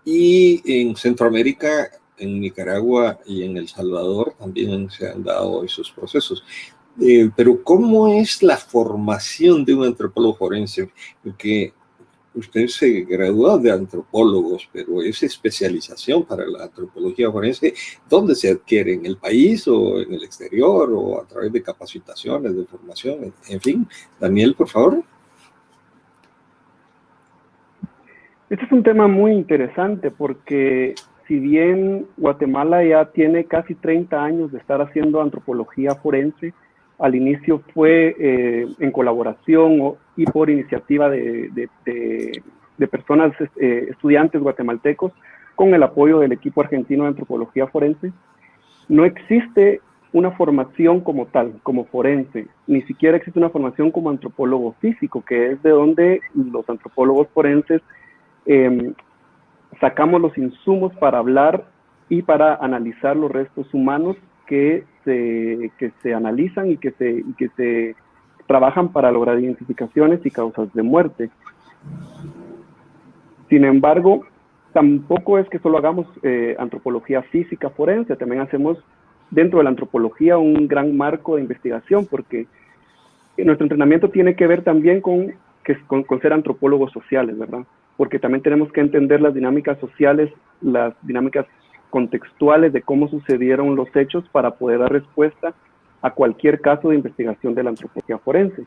y en Centroamérica, en Nicaragua y en El Salvador también se han dado esos procesos. Pero ¿cómo es la formación de un antropólogo forense? Porque usted se graduó de antropólogos, pero esa especialización para la antropología forense, ¿dónde se adquiere? ¿En el país o en el exterior o a través de capacitaciones, de formación? En fin, Daniel, por favor. Este es un tema muy interesante porque si bien Guatemala ya tiene casi 30 años de estar haciendo antropología forense, al inicio fue en colaboración y por iniciativa de personas, estudiantes guatemaltecos, con el apoyo del equipo argentino de antropología forense. No existe una formación como tal, como forense, ni siquiera existe una formación como antropólogo físico, que es de donde los antropólogos forenses sacamos los insumos para hablar y para analizar los restos humanos que se analizan y que se trabajan para lograr identificaciones y causas de muerte. Sin embargo, tampoco es que solo hagamos antropología física forense, también hacemos dentro de la antropología un gran marco de investigación, porque nuestro entrenamiento tiene que ver también con ser antropólogos sociales, ¿verdad? Porque también tenemos que entender las dinámicas sociales, las dinámicas contextuales de cómo sucedieron los hechos para poder dar respuesta a cualquier caso de investigación de la antropología forense.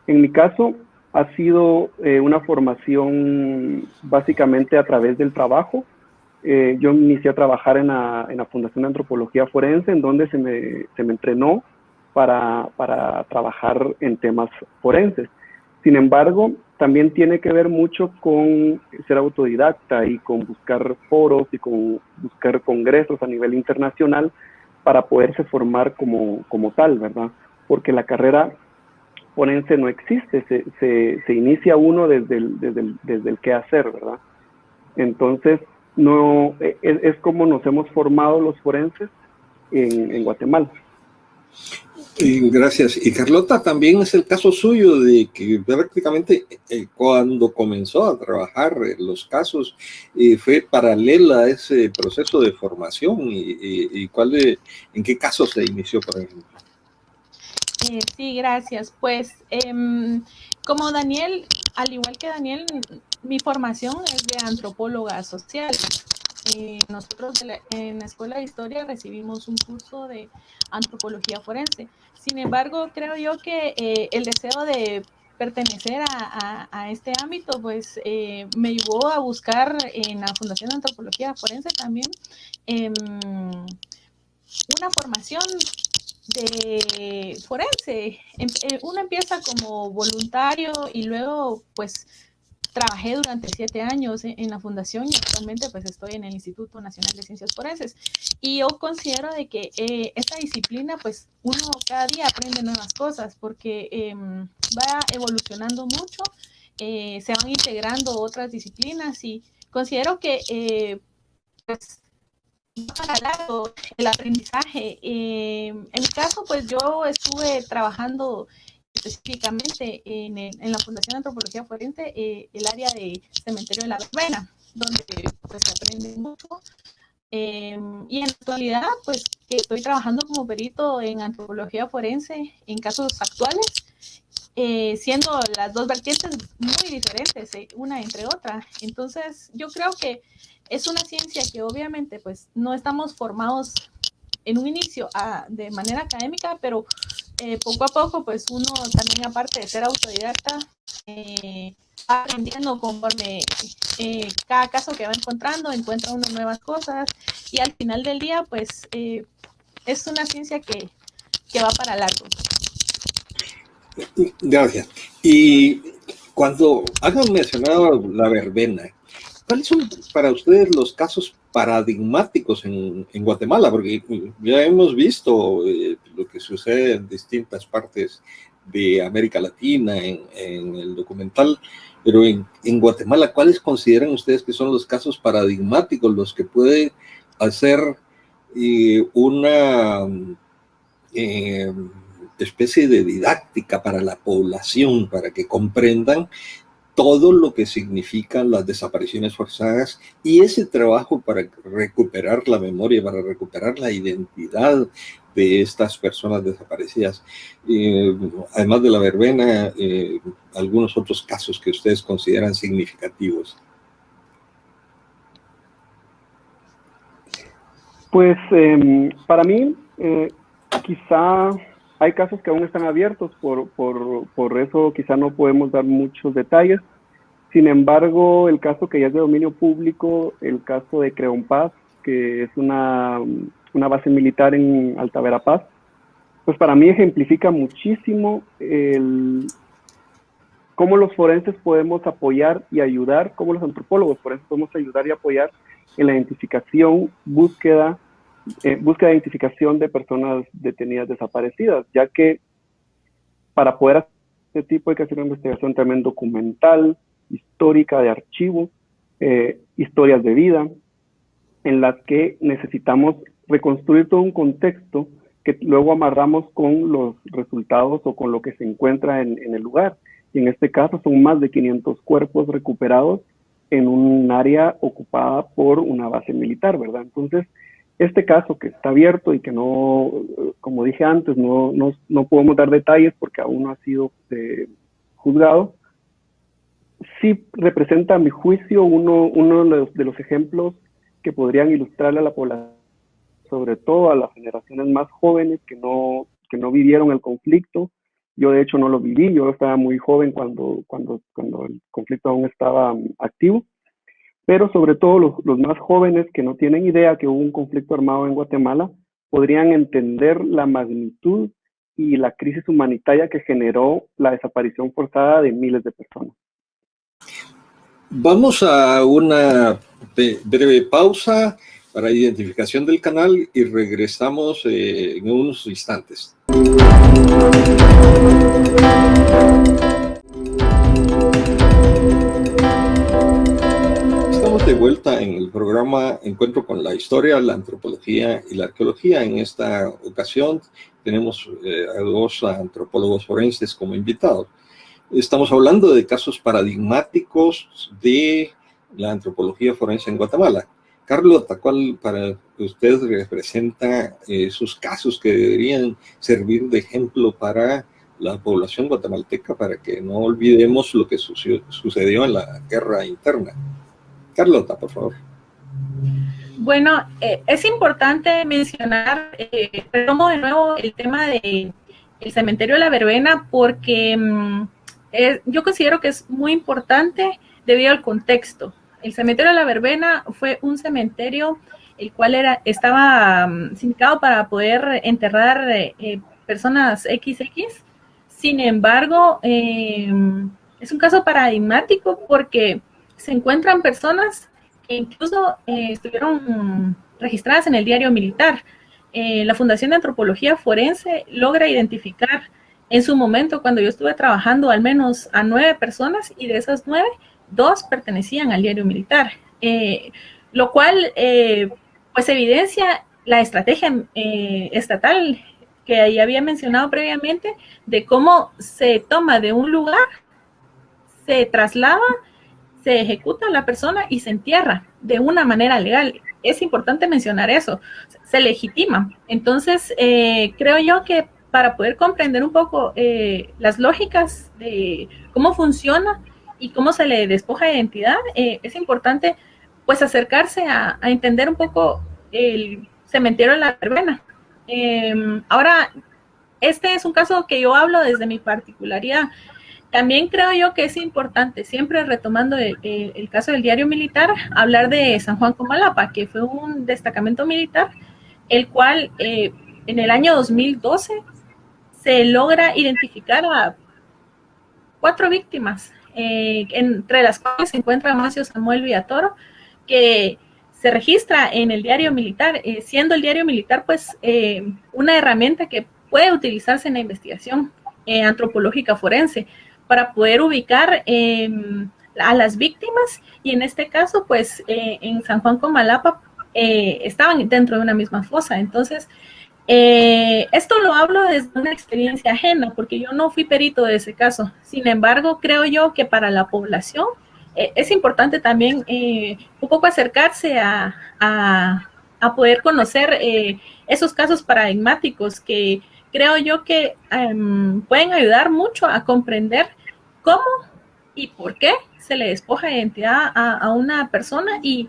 En mi caso, ha sido una formación básicamente a través del trabajo. Yo inicié a trabajar en la Fundación de Antropología Forense, en donde se me entrenó para trabajar en temas forenses. Sin embargo, también tiene que ver mucho con ser autodidacta y con buscar foros y con buscar congresos a nivel internacional para poderse formar como tal, ¿verdad? Porque la carrera forense no existe, se inicia uno desde el qué hacer, ¿verdad? Entonces, no es como nos hemos formado los forenses en Guatemala. Gracias. Y Carlota, también es el caso suyo de que prácticamente cuando comenzó a trabajar los casos fue paralela a ese proceso de formación y ¿en qué caso se inició, por ejemplo? Sí, gracias. Pues como Daniel, al igual que Daniel, mi formación es de antropóloga social. Nosotros en la Escuela de Historia recibimos un curso de antropología forense. Sin embargo, creo yo que el deseo de pertenecer a este ámbito, pues me llevó a buscar en la Fundación de Antropología Forense también una formación de forense. Uno empieza como voluntario y luego pues trabajé durante 7 años en la fundación y actualmente pues estoy en el Instituto Nacional de Ciencias Forenses, y yo considero de que esta disciplina pues uno cada día aprende nuevas cosas porque va evolucionando mucho, se van integrando otras disciplinas y considero que pues para largo el aprendizaje. En mi caso pues yo estuve trabajando específicamente en la Fundación de Antropología Forense, el área de Cementerio de la Verbena, donde pues se aprende mucho. Y en la actualidad, pues que estoy trabajando como perito en antropología forense en casos actuales, siendo las dos vertientes muy diferentes, una entre otra. Entonces, yo creo que es una ciencia que obviamente pues no estamos formados en un inicio de manera académica, pero poco a poco, pues uno también, aparte de ser autodidacta, va aprendiendo conforme cada caso que va encontrando, encuentra uno nuevas cosas y al final del día, pues es una ciencia que va para largo. Gracias. Y cuando han mencionado la verbena, ¿cuáles son para ustedes los casos paradigmáticos en Guatemala? Porque ya hemos visto lo que sucede en distintas partes de América Latina en el documental, pero en Guatemala, ¿cuáles consideran ustedes que son los casos paradigmáticos, los que pueden hacer una especie de didáctica para la población, para que comprendan todo lo que significan las desapariciones forzadas y ese trabajo para recuperar la memoria, para recuperar la identidad de estas personas desaparecidas? Además de la verbena, algunos otros casos que ustedes consideran significativos. Pues para mí, quizá hay casos que aún están abiertos, por eso quizá no podemos dar muchos detalles. Sin embargo, el caso que ya es de dominio público, el caso de Creonpaz, que es una base militar en Alta Verapaz, pues para mí ejemplifica muchísimo cómo los forenses podemos apoyar y ayudar, cómo los antropólogos forenses podemos ayudar y apoyar en la identificación, búsqueda de identificación de personas detenidas desaparecidas, ya que para poder hacer este tipo hay que hacer una investigación también documental, histórica, de archivo, historias de vida, en las que necesitamos reconstruir todo un contexto que luego amarramos con los resultados o con lo que se encuentra en el lugar. Y en este caso son más de 500 cuerpos recuperados en un área ocupada por una base militar, ¿verdad? Entonces, este caso que está abierto y que no, como dije antes, no podemos dar detalles porque aún no ha sido juzgado, sí representa, a mi juicio, uno de los ejemplos que podrían ilustrarle a la población, sobre todo a las generaciones más jóvenes que no vivieron el conflicto. Yo de hecho no lo viví, yo estaba muy joven cuando el conflicto aún estaba activo, pero sobre todo los más jóvenes que no tienen idea que hubo un conflicto armado en Guatemala, podrían entender la magnitud y la crisis humanitaria que generó la desaparición forzada de miles de personas. Vamos a una breve pausa para identificación del canal y regresamos en unos instantes. Estamos de vuelta en el programa Encuentro con la Historia, la Antropología y la Arqueología. En esta ocasión tenemos a dos antropólogos forenses como invitados. Estamos hablando de casos paradigmáticos de la antropología forense en Guatemala. Carlota, ¿cuál para usted representa esos casos que deberían servir de ejemplo para la población guatemalteca, para que no olvidemos lo que sucedió en la guerra interna? Carlota, por favor. Bueno, es importante mencionar, retomo de nuevo el tema del cementerio de la Verbena, porque yo considero que es muy importante debido al contexto. El cementerio de la Verbena fue un cementerio el cual estaba sindicado para poder enterrar personas XX. Sin embargo, es un caso paradigmático porque se encuentran personas que incluso estuvieron registradas en el diario militar. La Fundación de Antropología Forense logra identificar en su momento, cuando yo estuve trabajando, al menos a 9 personas, y de esas 9, 2 pertenecían al diario militar, lo cual pues evidencia la estrategia estatal que ya había mencionado previamente, de cómo se toma de un lugar, se traslada, se ejecuta a la persona y se entierra de una manera legal. Es importante mencionar eso, se legitima. Entonces, creo yo que para poder comprender un poco las lógicas de cómo funciona y cómo se le despoja de identidad, es importante pues acercarse a entender un poco el cementerio de la Verbena. Ahora, este es un caso que yo hablo desde mi particularidad. También creo yo que es importante, siempre retomando el caso del diario militar, hablar de San Juan Comalapa, que fue un destacamento militar, el cual en el año 2012 se logra identificar a 4 víctimas, entre las cuales se encuentra Macio Samuel Villatoro, que se registra en el diario militar, siendo el diario militar pues una herramienta que puede utilizarse en la investigación antropológica forense para poder ubicar a las víctimas, y en este caso pues en San Juan Comalapa estaban dentro de una misma fosa. Entonces esto lo hablo desde una experiencia ajena porque yo no fui perito de ese caso. Sin embargo, creo yo que para la población es importante también un poco acercarse a poder conocer esos casos paradigmáticos que creo yo que pueden ayudar mucho a comprender cómo y por qué se le despoja de identidad a una persona y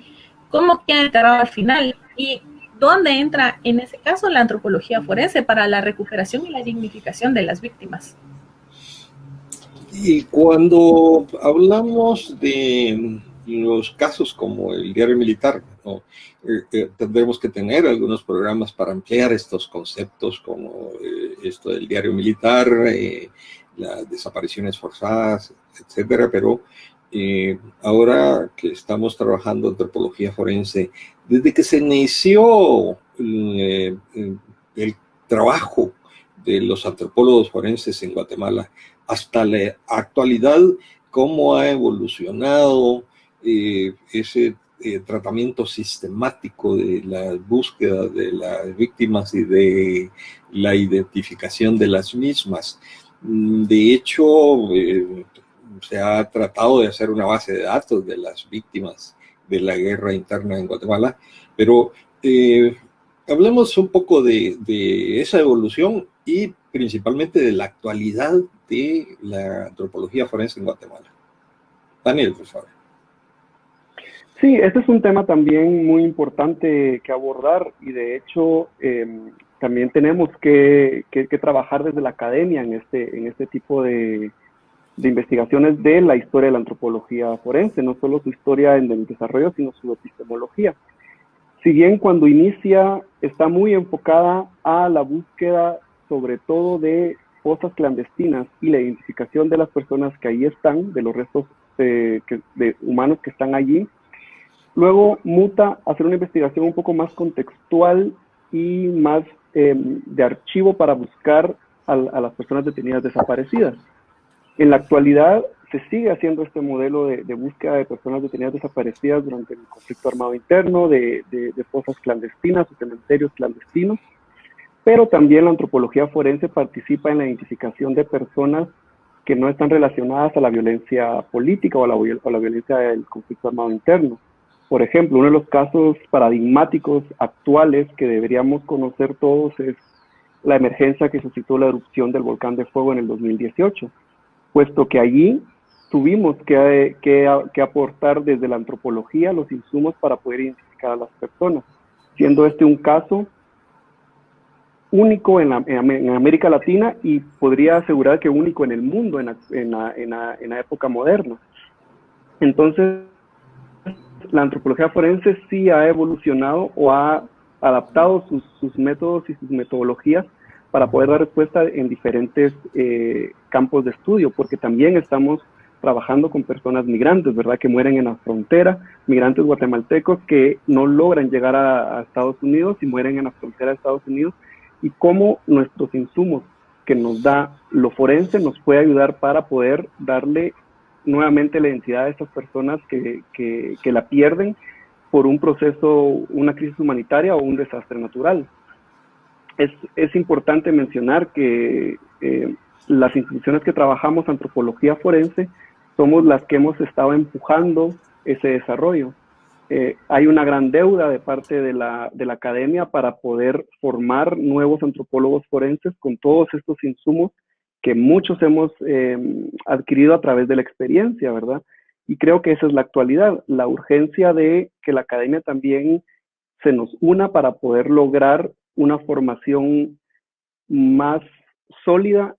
cómo queda enterrado al final, y dónde entra en ese caso la antropología forense para la recuperación y la dignificación de las víctimas. Y cuando hablamos de los casos como el diario militar, ¿no? Tendremos que tener algunos programas para ampliar estos conceptos, como esto del diario militar, las desapariciones forzadas, etcétera. Pero ahora que estamos trabajando antropología forense, desde que se inició el trabajo de los antropólogos forenses en Guatemala hasta la actualidad, cómo ha evolucionado ese tratamiento sistemático de la búsqueda de las víctimas y de la identificación de las mismas. De hecho, se ha tratado de hacer una base de datos de las víctimas de la guerra interna en Guatemala, pero hablemos un poco de esa evolución y principalmente de la actualidad de la antropología forense en Guatemala. Daniel, por favor. Sí, este es un tema también muy importante que abordar, y de hecho también tenemos que trabajar desde la academia en este tipo de investigaciones de la historia de la antropología forense, no solo su historia en el desarrollo, sino su epistemología. Si bien cuando inicia está muy enfocada a la búsqueda sobre todo de fosas clandestinas y la identificación de las personas que ahí están, de los restos de humanos que están allí, luego muta a hacer una investigación un poco más contextual y más de archivo para buscar a las personas detenidas desaparecidas. En la actualidad se sigue haciendo este modelo de búsqueda de personas detenidas desaparecidas durante el conflicto armado interno, de fosas clandestinas o cementerios clandestinos, pero también la antropología forense participa en la identificación de personas que no están relacionadas a la violencia política o a la violencia del conflicto armado interno. Por ejemplo, uno de los casos paradigmáticos actuales que deberíamos conocer todos es la emergencia que suscitó la erupción del volcán de fuego en el 2018, puesto que allí tuvimos que aportar desde la antropología los insumos para poder identificar a las personas, siendo este un caso único en América Latina y podría asegurar que único en el mundo en la época moderna. Entonces, la antropología forense sí ha evolucionado o ha adaptado sus métodos y sus metodologías para poder dar respuesta en diferentes campos de estudio, porque también estamos trabajando con personas migrantes, ¿verdad?, que mueren en la frontera, migrantes guatemaltecos que no logran llegar a Estados Unidos y mueren en la frontera de Estados Unidos, y cómo nuestros insumos que nos da lo forense nos puede ayudar para poder darle nuevamente la identidad a estas personas que la pierden por un proceso, una crisis humanitaria o un desastre natural. Es importante mencionar que las instituciones que trabajamos antropología forense somos las que hemos estado empujando ese desarrollo. Hay una gran deuda de parte de la academia para poder formar nuevos antropólogos forenses con todos estos insumos que muchos hemos adquirido a través de la experiencia, ¿verdad? Y creo que esa es la actualidad, la urgencia de que la academia también se nos una para poder lograr una formación más sólida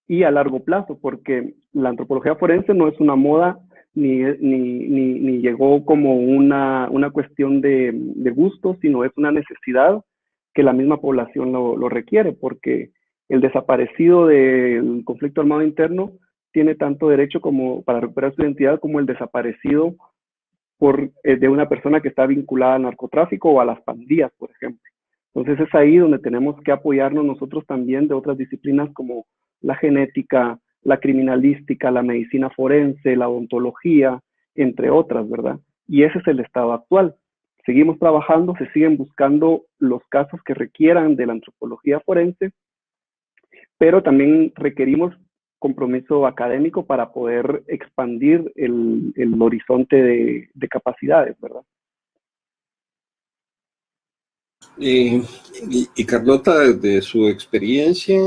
y a largo plazo, porque la antropología forense no es una moda ni llegó como una cuestión de gusto, sino es una necesidad que la misma población lo requiere, porque el desaparecido del conflicto armado interno tiene tanto derecho como para recuperar su identidad como el desaparecido de una persona que está vinculada al narcotráfico o a las pandillas, por ejemplo. Entonces es ahí donde tenemos que apoyarnos nosotros también de otras disciplinas como la genética, la criminalística, la medicina forense, la odontología, entre otras, ¿verdad? Y ese es el estado actual. Seguimos trabajando, se siguen buscando los casos que requieran de la antropología forense, pero también requerimos compromiso académico para poder expandir el horizonte de capacidades, ¿verdad? Y Carlota, desde su experiencia,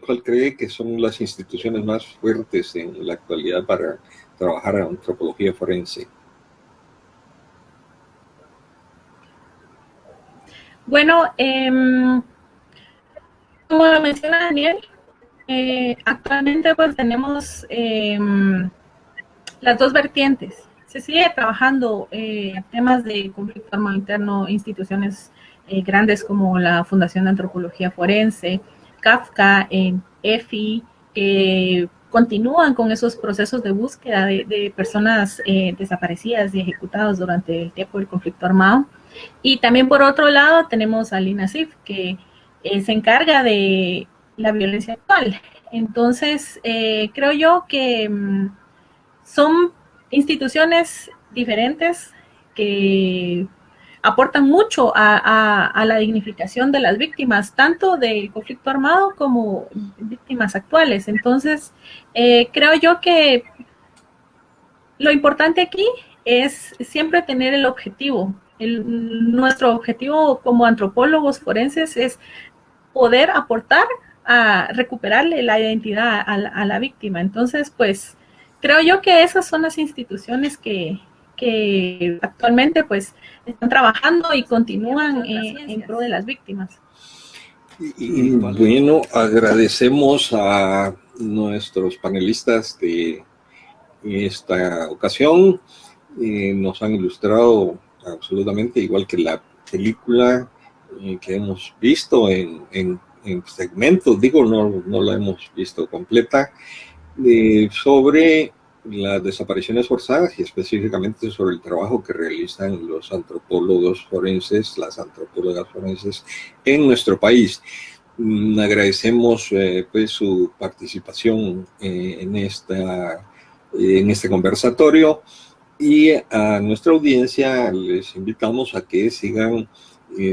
¿cuál cree que son las instituciones más fuertes en la actualidad para trabajar en antropología forense? Bueno, como lo menciona Daniel, actualmente pues tenemos las dos vertientes. Se sigue trabajando temas de conflicto armado interno, instituciones grandes como la Fundación de Antropología Forense, Kafka, EFI, que continúan con esos procesos de búsqueda de personas desaparecidas y ejecutadas durante el tiempo del conflicto armado. Y también por otro lado tenemos al INASIF, que se encarga de la violencia actual. Entonces, creo yo que son instituciones diferentes que aportan mucho a la dignificación de las víctimas, tanto del conflicto armado como víctimas actuales. Entonces, creo yo que lo importante aquí es siempre tener el objetivo. Nuestro objetivo como antropólogos forenses es poder aportar a recuperarle la identidad a la víctima. Entonces, pues, creo yo que esas son las instituciones que actualmente pues están trabajando y continúan en pro de las víctimas. Y bueno, agradecemos a nuestros panelistas de esta ocasión. Nos han ilustrado absolutamente, igual que la película que hemos visto en segmentos, digo, no la hemos visto completa, sobre las desapariciones forzadas y específicamente sobre el trabajo que realizan los antropólogos forenses, las antropólogas forenses en nuestro país. Agradecemos pues su participación en este conversatorio, y a nuestra audiencia les invitamos a que sigan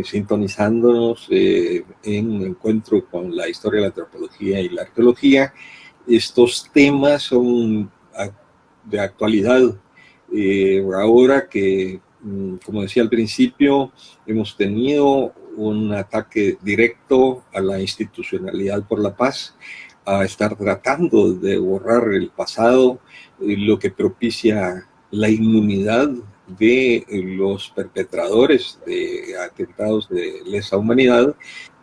sintonizándonos en Encuentro con la Historia, la Antropología y la Arqueología. Estos temas son de actualidad. Ahora que, como decía al principio, hemos tenido un ataque directo a la institucionalidad por la paz, a estar tratando de borrar el pasado, lo que propicia la inmunidad de los perpetradores de atentados de lesa humanidad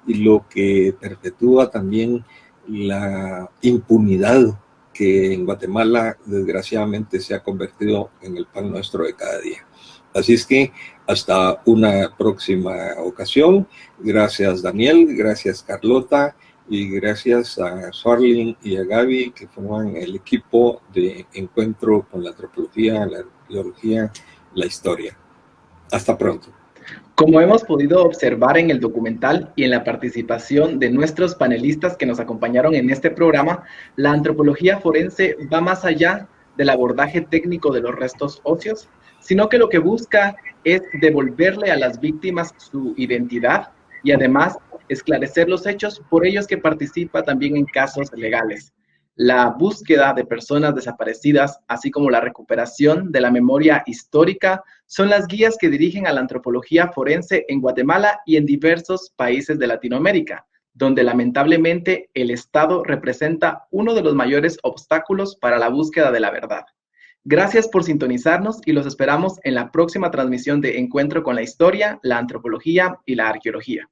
y lo que perpetúa también la impunidad que en Guatemala desgraciadamente se ha convertido en el pan nuestro de cada día. Así es que hasta una próxima ocasión. Gracias Daniel, gracias Carlota y gracias a Swarling y a Gaby que forman el equipo de Encuentro con la Antropología, la Arqueología, la Historia. Hasta pronto. Como hemos podido observar en el documental y en la participación de nuestros panelistas que nos acompañaron en este programa, la antropología forense va más allá del abordaje técnico de los restos óseos, sino que lo que busca es devolverle a las víctimas su identidad y además esclarecer los hechos por ellos que participa también en casos legales. La búsqueda de personas desaparecidas, así como la recuperación de la memoria histórica, son las guías que dirigen a la antropología forense en Guatemala y en diversos países de Latinoamérica, donde lamentablemente el Estado representa uno de los mayores obstáculos para la búsqueda de la verdad. Gracias por sintonizarnos y los esperamos en la próxima transmisión de Encuentro con la Historia, la Antropología y la Arqueología.